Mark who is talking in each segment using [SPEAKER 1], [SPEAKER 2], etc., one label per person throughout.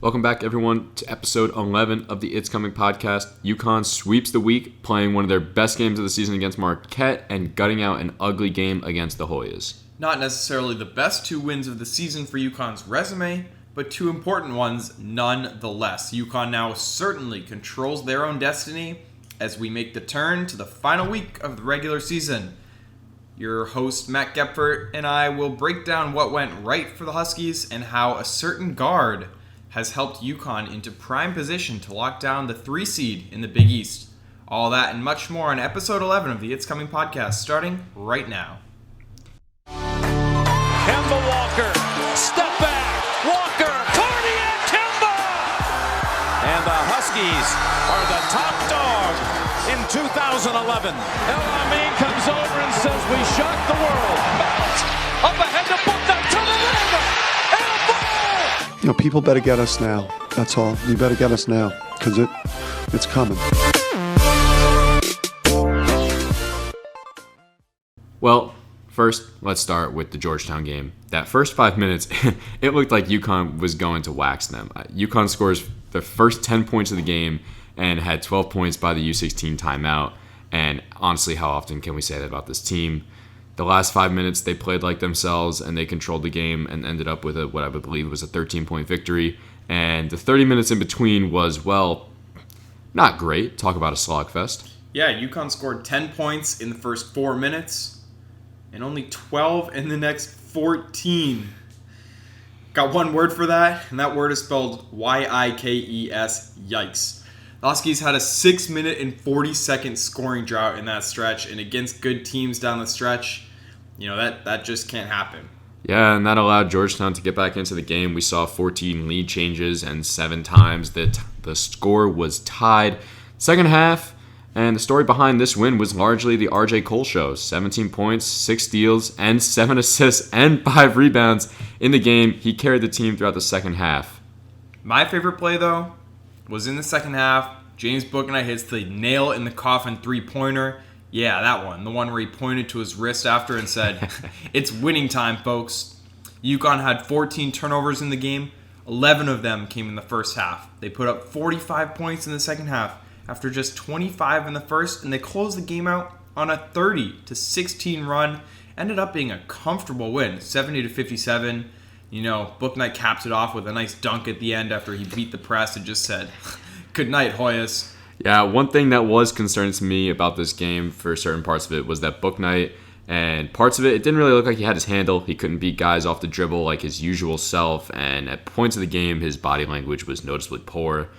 [SPEAKER 1] Welcome back, everyone, to episode 11 of the It's Coming podcast. UConn sweeps the week, playing one of their best games of the season against Marquette and gutting out an ugly game against the Hoyas.
[SPEAKER 2] Not necessarily the best two wins of the season for UConn's resume, but two important ones nonetheless. UConn now certainly controls their own destiny as we make the turn to the final week of the regular season. Your host, Matt Gepfert, and I will break down what went right for the Huskies and how a certain guard has helped UConn into prime position to lock down the 3 seed in the Big East. All that and much more on episode 11 of the It's Coming podcast, starting right now.
[SPEAKER 3] Kemba Walker, step back, Walker, Cardiac Kemba! And the Huskies are the top dog in 2011. El Amin comes over and says, we shocked the world. Bounce, up ahead to Buckner, to the rim, and a ball!
[SPEAKER 4] You know, people better get us now. That's all. You better get us now, because it's coming.
[SPEAKER 1] Well, first, let's start with the Georgetown game. That first 5 minutes, it looked like UConn was going to wax them. UConn scores the first 10 points of the game and had 12 points by the U16 timeout. And honestly, how often can we say that about this team? The last 5 minutes, they played like themselves, and they controlled the game and ended up with what I would believe was a 13-point victory. And the 30 minutes in between was, well, not great. Talk about a slogfest.
[SPEAKER 2] Yeah, UConn scored 10 points in the first 4 minutes and only 12 in the next 14. Got one word for that, and that word is spelled Y-I-K-E-S, yikes. The Huskies had a 6-minute and 40-second scoring drought in that stretch, and against good teams down the stretch, you know, that just can't happen.
[SPEAKER 1] Yeah, and that allowed Georgetown to get back into the game. We saw 14 lead changes, and 7 times the score was tied. Second half, and the story behind this win was largely the RJ Cole show. 17 points, 6 steals, and 7 assists, and 5 rebounds in the game. He carried the team throughout the second half.
[SPEAKER 2] My favorite play, though, was in the second half. James Bouknight hits the nail in the coffin 3-pointer. Yeah, that one. The one where he pointed to his wrist after and said, it's winning time, folks. UConn had 14 turnovers in the game. 11 of them came in the first half. They put up 45 points in the second half after just 25 in the first, and they closed the game out on a 30-16 run. Ended up being a comfortable win, 70-57. You know, Bouknight capped it off with a nice dunk at the end after he beat the press and just said, good night, Hoyas.
[SPEAKER 1] Yeah, one thing that was concerning to me about this game for certain parts of it was that Bouknight, and parts of it didn't really look like he had his handle. He couldn't beat guys off the dribble like his usual self, and at points of the game, his body language was noticeably poor.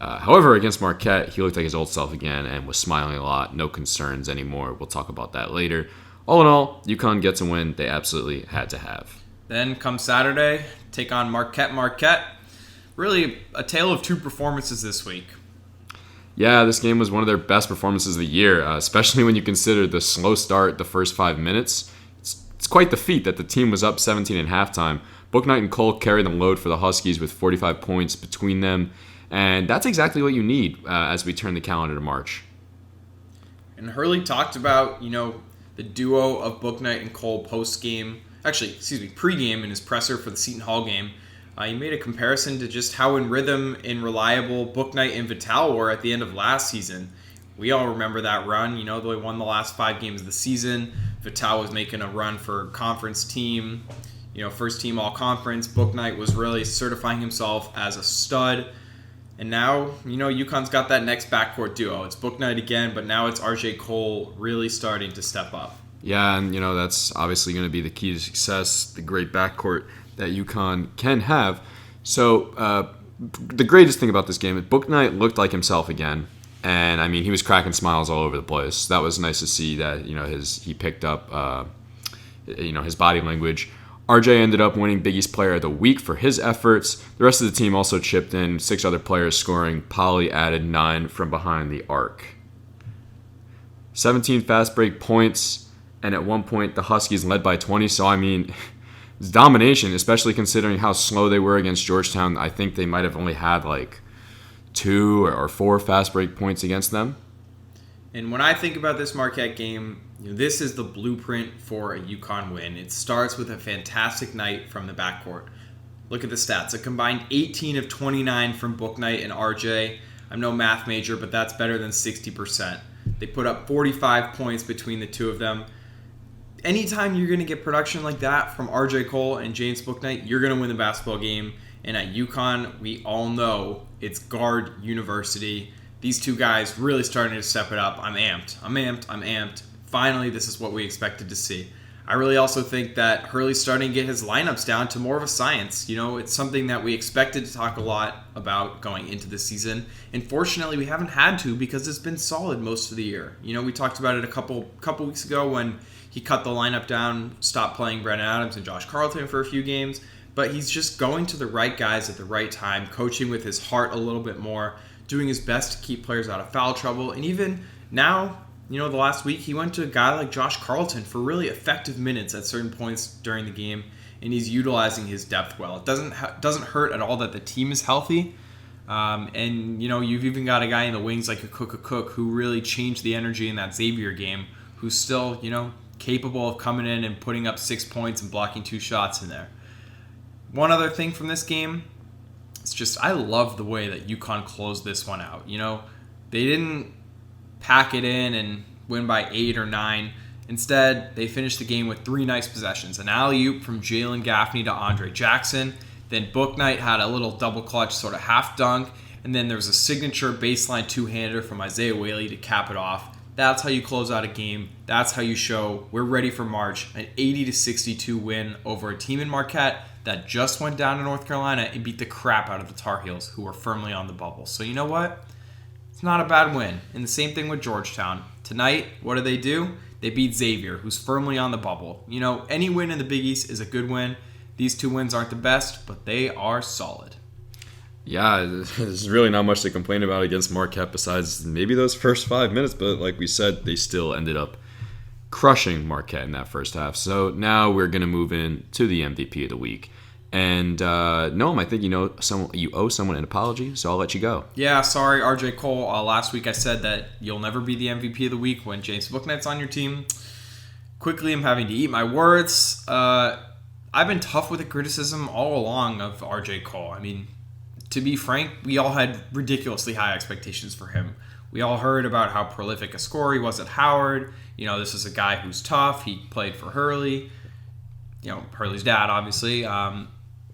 [SPEAKER 1] However, against Marquette, he looked like his old self again and was smiling a lot. No concerns anymore. We'll talk about that later. All in all, UConn gets a win they absolutely had to have.
[SPEAKER 2] Then come Saturday, take on Marquette. Really a tale of two performances this week.
[SPEAKER 1] Yeah, this game was one of their best performances of the year, especially when you consider the slow start the first 5 minutes. It's quite the feat that the team was up 17 at halftime. Bouknight and Cole carried the load for the Huskies with 45 points between them, and that's exactly what you need as we turn the calendar to March.
[SPEAKER 2] And Hurley talked about, the duo of Bouknight and Cole pregame in his presser for the Seton Hall game. He made a comparison to just how in rhythm and reliable Bouknight and Vital were at the end of last season. We all remember that run. They won the last 5 games of the season. Vital was making a run for conference team, first team all conference. Bouknight was really certifying himself as a stud. And now, UConn's got that next backcourt duo. It's Bouknight again, but now it's RJ Cole really starting to step up.
[SPEAKER 1] Yeah, and that's obviously going to be the key to success, the great backcourt that UConn can have. So the greatest thing about this game is Bouknight looked like himself again. And, he was cracking smiles all over the place. That was nice to see that, he picked up, his body language. RJ ended up winning Big East Player of the Week for his efforts. The rest of the team also chipped in, 6 other players scoring. Poly added 9 from behind the arc. 17 fast break points, and at one point the Huskies led by 20. So, it's domination, especially considering how slow they were against Georgetown. I think they might have only had 2 or 4 fast break points against them.
[SPEAKER 2] And when I think about this Marquette game, this is the blueprint for a UConn win. It starts with a fantastic night from the backcourt. Look at the stats. A combined 18 of 29 from Bouknight and RJ. I'm no math major, but that's better than 60%. They put up 45 points between the two of them. Anytime you're going to get production like that from RJ Cole and James Bouknight, you're going to win the basketball game. And at UConn, we all know it's guard university. These two guys really starting to step it up. I'm amped. Finally, this is what we expected to see. I really also think that Hurley's starting to get his lineups down to more of a science. It's something that we expected to talk a lot about going into the season. And fortunately, we haven't had to because it's been solid most of the year. We talked about it a couple weeks ago when he cut the lineup down, stopped playing Brandon Adams and Josh Carlton for a few games. But he's just going to the right guys at the right time, coaching with his heart a little bit more, doing his best to keep players out of foul trouble. And even now, the last week, he went to a guy like Josh Carlton for really effective minutes at certain points during the game, and he's utilizing his depth well. It doesn't hurt at all that the team is healthy. And you've even got a guy in the wings like a Cook who really changed the energy in that Xavier game, who's still, capable of coming in and putting up 6 points and blocking 2 shots in there. One other thing from this game, it's just I love the way that UConn closed this one out. They didn't pack it in and win by 8 or 9. Instead, they finished the game with 3 nice possessions. An alley-oop from Jalen Gaffney to Andre Jackson. Then Bouknight had a little double clutch sort of half dunk. And then there was a signature baseline two-hander from Isaiah Whaley to cap it off. That's how you close out a game. That's how you show we're ready for March. An 80-62 win over a team in Marquette that just went down to North Carolina and beat the crap out of the Tar Heels, who are firmly on the bubble. So you know what? It's not a bad win. And the same thing with Georgetown. Tonight, what do? They beat Xavier, who's firmly on the bubble. Any win in the Big East is a good win. These 2 wins aren't the best, but they are solid.
[SPEAKER 1] Yeah, there's really not much to complain about against Marquette besides maybe those first 5 minutes. But like we said, they still ended up crushing Marquette in that first half. So now we're going to move in to the MVP of the week. And Noam, I think you owe someone an apology, so I'll let you go.
[SPEAKER 2] Yeah, sorry, RJ Cole. Last week I said that you'll never be the MVP of the week when James Bouknight's on your team. Quickly, I'm having to eat my words. I've been tough with the criticism all along of RJ Cole. I mean, to be frank, we all had ridiculously high expectations for him. We all heard about how prolific a scorer he was at Howard. This is a guy who's tough. He played for Hurley. Hurley's dad, obviously.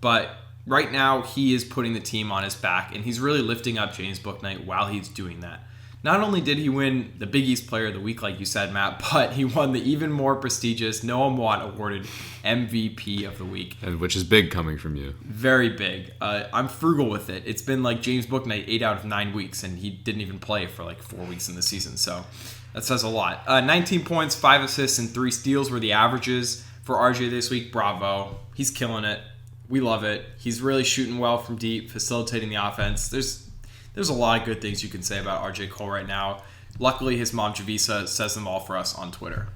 [SPEAKER 2] But right now, he is putting the team on his back, and he's really lifting up James Bouknight while he's doing that. Not only did he win the Big East Player of the Week, like you said, Matt, but he won the even more prestigious Noam Watt awarded MVP of the Week.
[SPEAKER 1] And which is big coming from you.
[SPEAKER 2] Very big. I'm frugal with it. It's been like James Bouknight 8 out of 9 weeks, and he didn't even play for like 4 weeks in the season. So that says a lot. 19 points, 5 assists, and 3 steals were the averages for RJ this week. Bravo. He's killing it. We love it. He's really shooting well from deep, facilitating the offense. There's a lot of good things you can say about RJ Cole right now. Luckily, his mom, Javisa, says them all for us on Twitter.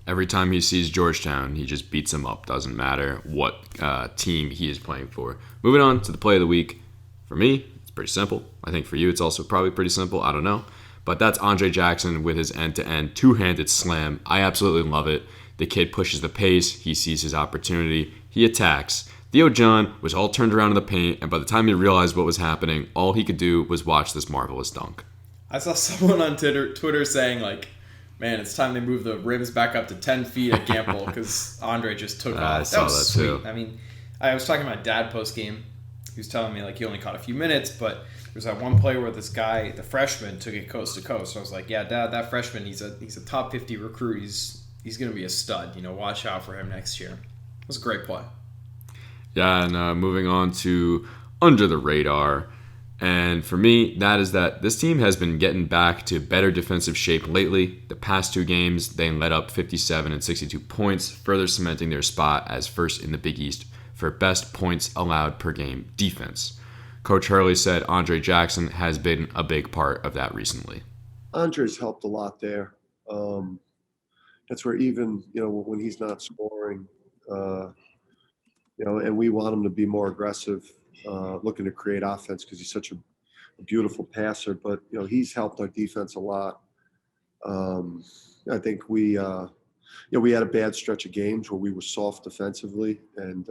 [SPEAKER 1] Every time he sees Georgetown, he just beats them up. Doesn't matter what team he is playing for. Moving on to the play of the week. For me, it's pretty simple. I think for you, it's also probably pretty simple. I don't know. But that's Andre Jackson with his end-to-end two-handed slam. I absolutely love it. The kid pushes the pace. He sees his opportunity. He attacks. Theo John was all turned around in the paint, and by the time he realized what was happening, all he could do was watch this marvelous dunk.
[SPEAKER 2] I saw someone on Twitter saying, man, it's time they move the rims back up to 10 feet at Gamble because Andre just took off. That was sweet. Too. I mean, I was talking to my dad post-game. He was telling me, he only caught a few minutes, but there was that one play where this guy, the freshman, took it coast to coast. So I was like, yeah, Dad, that freshman, he's a top 50 recruit. He's going to be a stud. Watch out for him next year. It was a great play.
[SPEAKER 1] Yeah, and moving on to under the radar. And for me, that is that this team has been getting back to better defensive shape lately. The past 2 games, they let up 57 and 62 points, further cementing their spot as first in the Big East for best points allowed per game defense. Coach Hurley said Andre Jackson has been a big part of that recently.
[SPEAKER 4] Andre's helped a lot there. That's where even, when he's not scoring, and we want him to be more aggressive, looking to create offense because he's such a beautiful passer. But, he's helped our defense a lot. I think we had a bad stretch of games where we were soft defensively. And,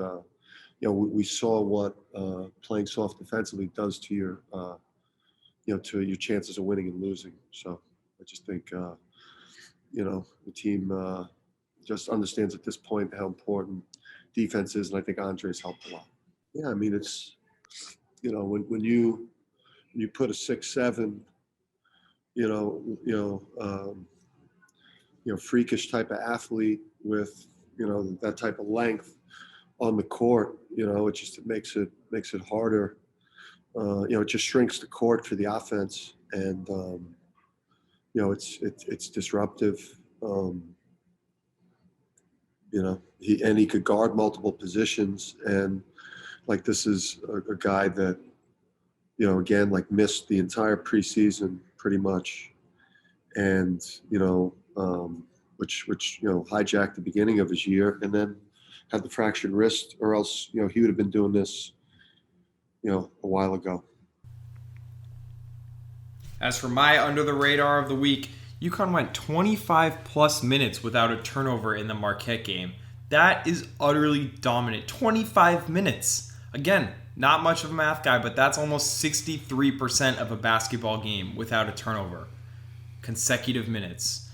[SPEAKER 4] we saw what playing soft defensively does to your, to your chances of winning and losing. So I just think, the team just understands at this point how important defense is, and I think Andre's helped a lot. Yeah, I mean, it's, when you put a 6'7", freakish type of athlete with, that type of length on the court, it makes it harder. It just shrinks the court for the offense, and it's disruptive. He could guard multiple positions, and like this is a guy that, again, like missed the entire preseason pretty much, and which hijacked the beginning of his year, and then had the fractured wrist, or else he would have been doing this a while ago.
[SPEAKER 2] As for my under the radar of the week, UConn went 25 plus minutes without a turnover in the Marquette game. That is utterly dominant. 25 minutes. Again, not much of a math guy, but that's almost 63% of a basketball game without a turnover. Consecutive minutes.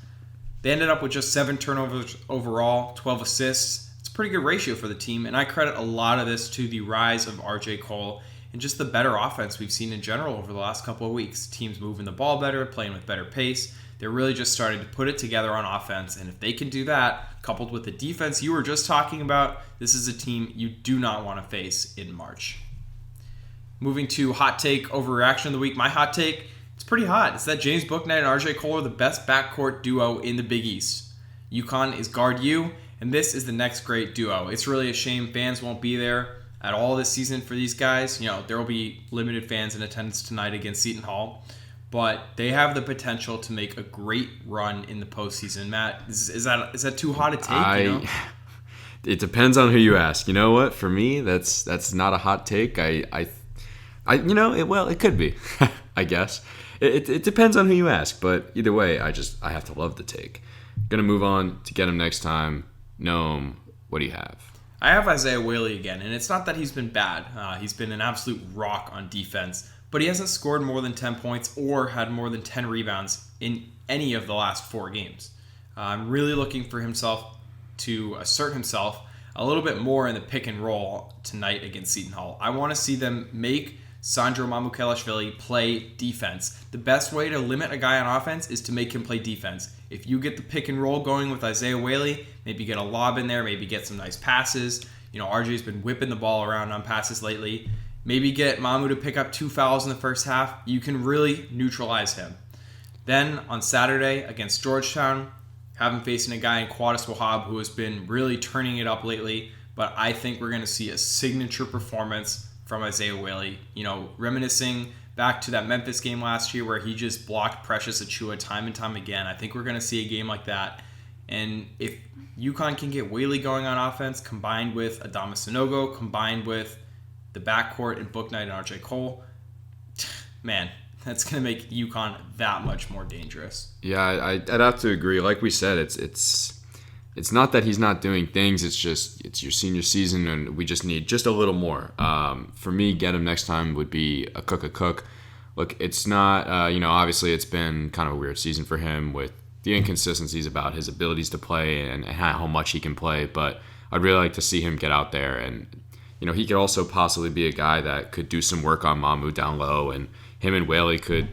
[SPEAKER 2] They ended up with just 7 turnovers overall, 12 assists. It's a pretty good ratio for the team, and I credit a lot of this to the rise of RJ Cole and just the better offense we've seen in general over the last couple of weeks. Teams moving the ball better, playing with better pace. They're really just starting to put it together on offense, and if they can do that, coupled with the defense you were just talking about, this is a team you do not want to face in March. Moving to hot take overreaction of the week. My hot take, it's pretty hot. It's that James Bouknight and RJ Cole are the best backcourt duo in the Big East. UConn is guard U, and this is the next great duo. It's really a shame fans won't be there at all this season for these guys. There will be limited fans in attendance tonight against Seton Hall, but they have the potential to make a great run in the postseason. Matt, is that too hot a take?
[SPEAKER 1] It depends on who you ask. You know what? For me, that's not a hot take. It could be, I guess. It depends on who you ask, but either way, I have to love the take. Gonna move on to get him next time. Noam, what do you have?
[SPEAKER 2] I have Isaiah Whaley again, and it's not that he's been bad. He's been an absolute rock on defense, but he hasn't scored more than 10 points or had more than 10 rebounds in any of the last 4 games. I'm really looking for himself to assert himself a little bit more in the pick and roll tonight against Seton Hall. I want to see them make Sandro Mamukelashvili play defense. The best way to limit a guy on offense is to make him play defense. If you get the pick and roll going with Isaiah Whaley, maybe get a lob in there, maybe get some nice passes. RJ's been whipping the ball around on passes lately. Maybe get Mamu to pick up 2 fouls in the first half. You can really neutralize him. Then on Saturday against Georgetown, have him facing a guy in Quadis Wahab who has been really turning it up lately. But I think we're going to see a signature performance from Isaiah Whaley. Reminiscing back to that Memphis game last year where he just blocked Precious Achiuwa time and time again. I think we're going to see a game like that. And if UConn can get Whaley going on offense, combined with Adama Sanogo, combined with the backcourt and Bouknight and RJ Cole, man, that's going to make UConn that much more dangerous.
[SPEAKER 1] Yeah, I'd have to agree. Like we said, it's not that he's not doing things. It's your senior season, and we just need just a little more. For me, get him next time would be a cook. Look, it's not, obviously it's been kind of a weird season for him with the inconsistencies about his abilities to play and how much he can play. But I'd really like to see him get out there. And, he could also possibly be a guy that could do some work on Mamu down low. And him and Whaley could,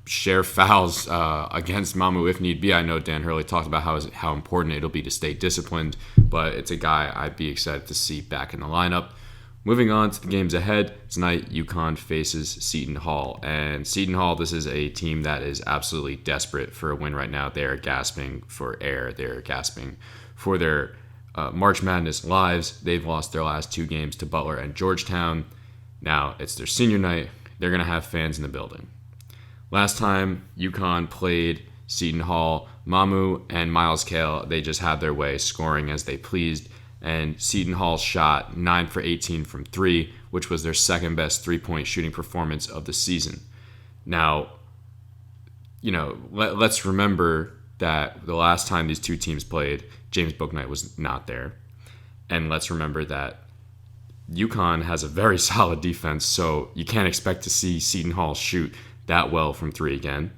[SPEAKER 1] share fouls against Mamu if need be. I know Dan Hurley talked about how important it'll be to stay disciplined, but it's a guy I'd be excited to see back in the lineup. Moving on to the games ahead, tonight UConn faces Seton Hall. And Seton Hall, this is a team that is absolutely desperate for a win right now. They are gasping for air. They're gasping for their March Madness lives. They've lost their last 2 games to Butler and Georgetown. Now it's their senior night. They're going to have fans in the building. Last time UConn played Seton Hall, Mamu and Miles Cale, they just had their way, scoring as they pleased. And Seton Hall shot 9 for 18 from 3, which was their second best 3-point shooting performance of the season. Now, let's remember that the last time these two teams played, James Bouknight was not there. And let's remember that UConn has a very solid defense, so you can't expect to see Seton Hall shoot that well from three again.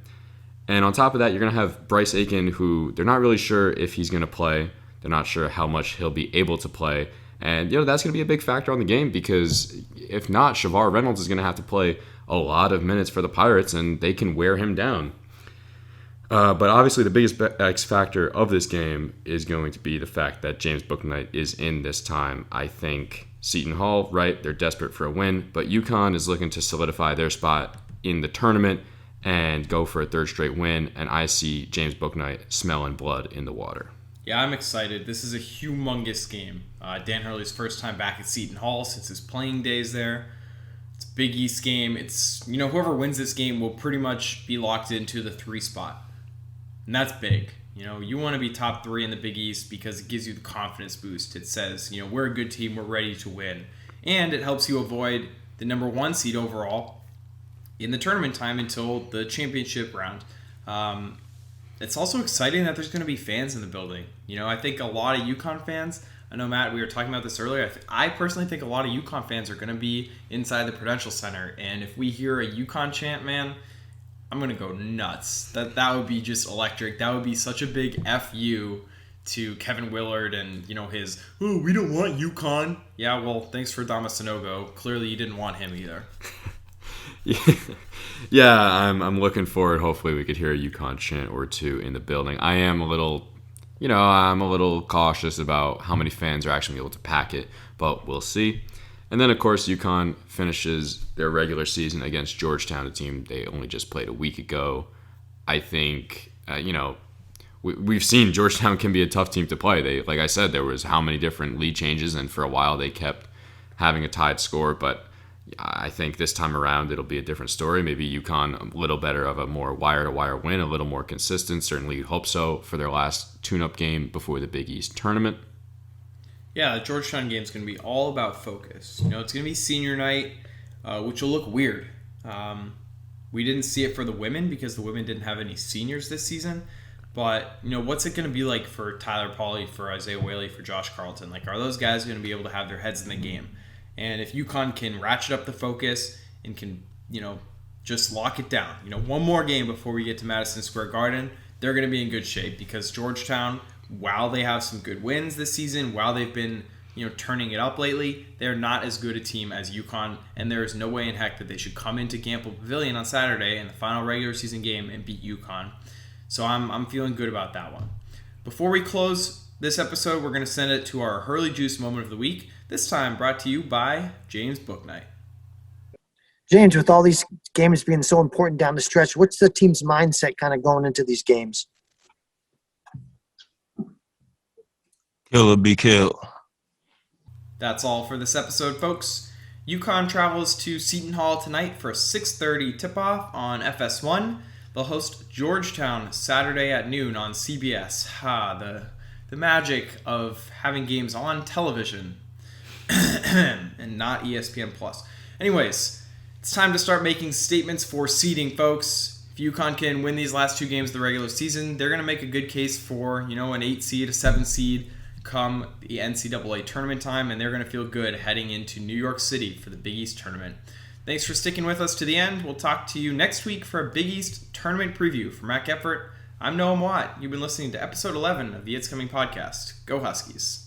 [SPEAKER 1] And on top of that, you're going to have Bryce Aiken, who they're not really sure if he's going to play. They're not sure how much he'll be able to play. And, that's going to be a big factor on the game because if not, Shavar Reynolds is going to have to play a lot of minutes for the Pirates, and they can wear him down. But obviously the biggest X factor of this game is going to be the fact that James Bouknight is in this time. I think Seton Hall, right, they're desperate for a win, but UConn is looking to solidify their spot in the tournament and go for a third straight win, and I see James Bouknight smelling blood in the water.
[SPEAKER 2] Yeah, I'm excited. This is a humongous game. Dan Hurley's first time back at Seton Hall since his playing days there. It's a Big East game. It's, whoever wins this game will pretty much be locked into the 3 spot. And that's big. You want to be top 3 in the Big East because it gives you the confidence boost. It says, we're a good team, we're ready to win. And it helps you avoid the number 1 seed overall in the tournament time until the championship round. It's also exciting that there's going to be fans in the building. I think a lot of UConn fans, I know, Matt, we were talking about this earlier. I personally think a lot of UConn fans are going to be inside the Prudential Center. And if we hear a UConn chant, man, I'm going to go nuts. That would be just electric. That would be such a big FU to Kevin Willard and, his, oh, we don't want UConn. Yeah, well, thanks for Dama Sanogo. Clearly you didn't want him either.
[SPEAKER 1] Yeah, I'm looking forward. Hopefully we could hear a UConn chant or two in the building. I am a little, I'm a little cautious about how many fans are actually able to pack it, but we'll see. And then, of course, UConn finishes their regular season against Georgetown, a team they only just played a week ago. I think, we've seen Georgetown can be a tough team to play. They, like I said, there was how many different lead changes, and for a while they kept having a tied score. But I think this time around it'll be a different story. Maybe UConn a little better of a more wire-to-wire win, a little more consistent. Certainly hope so for their last tune-up game before the Big East tournament.
[SPEAKER 2] Yeah, the Georgetown game is going to be all about focus. It's going to be senior night, which will look weird. We didn't see it for the women because the women didn't have any seniors this season. But, what's it going to be like for Tyler Pauly, for Isaiah Whaley, for Josh Carlton? Are those guys going to be able to have their heads in the game? And if UConn can ratchet up the focus and can, just lock it down, one more game before we get to Madison Square Garden, they're going to be in good shape because Georgetown, while they have some good wins this season, while they've been, turning it up lately, they're not as good a team as UConn, and there is no way in heck that they should come into Gamble Pavilion on Saturday in the final regular season game and beat UConn. So I'm feeling good about that one. Before we close this episode, we're going to send it to our Hurley Juice moment of the week, this time brought to you by James Bouknight.
[SPEAKER 5] James, with all these games being so important down the stretch, what's the team's mindset kind of going into these games?
[SPEAKER 6] Kill or be killed.
[SPEAKER 2] That's all for this episode, folks. UConn travels to Seton Hall tonight for a 6:30 tip-off on FS1. They'll host Georgetown Saturday at noon on CBS. The magic of having games on television and not ESPN+. Anyways, it's time to start making statements for seeding, folks. If UConn can win these last 2 games of the regular season, they're going to make a good case for, an 8 seed, a 7 seed come the NCAA tournament time, and they're going to feel good heading into New York City for the Big East tournament. Thanks for sticking with us to the end. We'll talk to you next week for a Big East tournament preview. For Matt Geffert, I'm Noam Watt. You've been listening to episode 11 of the It's Coming podcast. Go Huskies.